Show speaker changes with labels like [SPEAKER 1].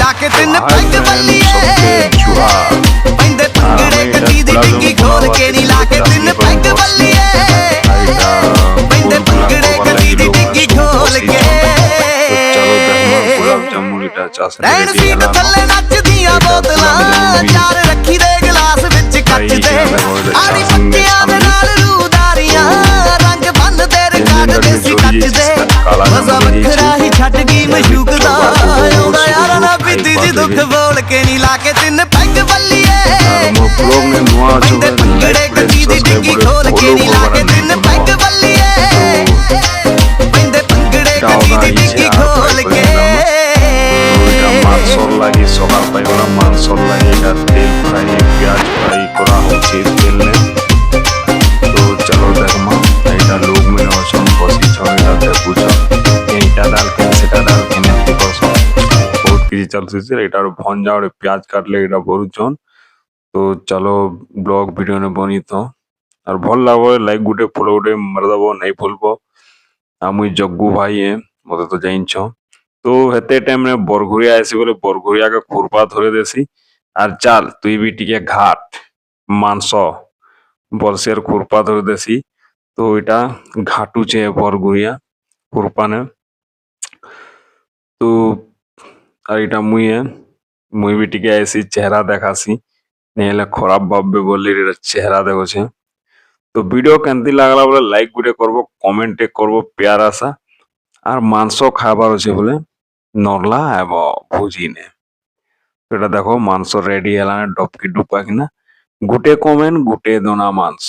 [SPEAKER 1] ला के तीन पैग बल्लिए पैंदे पंगड़े कच्ची दी डिग्गी खोल के नी ला के तीन पैग बल्लिए पैंदे पंगड़े कच्ची दी डिग्गी खोल के रैन सीट थल्ले नचदियां बोतलां चार रखी दे गिलास विच कच दे आड़ी पत्तियां दे नाल रूदारियां रंग बन दे रिकार्ड देसी टच दे मजा वखरा ही छट गई मशूक दा आउंदा यार ना बीती जी दुख बोल के नी ला के तीन पैग बल्लिए पैंदे पंगड़े कच्ची दी डिग्गी खोल के नी ला के तीन पैग बल्लिए पैंदे पंगड़े कच्ची दी डिग्गी खोल के
[SPEAKER 2] মাংসর লাগি সকাল পাইগলা মাংসর লাগি এটা তেল ফ্রাই পেঁয়াজ ফ্রাই করা হচ্ছে তেলে তো চলো দেখমা এইটা লোক মানে অসম বসিছ এটা দেখুছ এইটা ডাল কেন সেটা ডাল কেন এমতি করছ বহুত কিছু চলছে এটার ভঞ্জা আর পেঁয়াজ কাটলে এটা বরুছন তো চলো ব্লগ ভিডিও নে বনিত আর ভাল লাগবে লাইক গুটে ফলো গুটে মার দেব নাই ভুলবো আমি জগ্গু ভাই মতে তো জানিছ তো হেতে টাইম রে বরঘুরিয়া আসি বলে বরঘুরিয়া কে খুরপা ধরে দেছি আর চাল তুই বি টিকে ঘাট মাংস বলসের খুরপা ধরে দেছি তো এটা ঘাটুছে বরঘুরিয়া খুরপানে তো আর এটা মুই বি টিকে আসি চেহারা দেখাছি নেহলে খারাপ ভাববে বললি এটা চেহারা দেখছে তো ভিডিও কেমতি লাগলা বলে লাইক গুটে করবো কমেন্টে করবো প্যার আসা আর মাংস খাবার আছে বলে নরলা এবং ভুজিনে এটা দেখো মাংস রেডি হেলানে ডপকি ডুপা কিনা গুটে কমেন্ট গুটে দোনা মাংস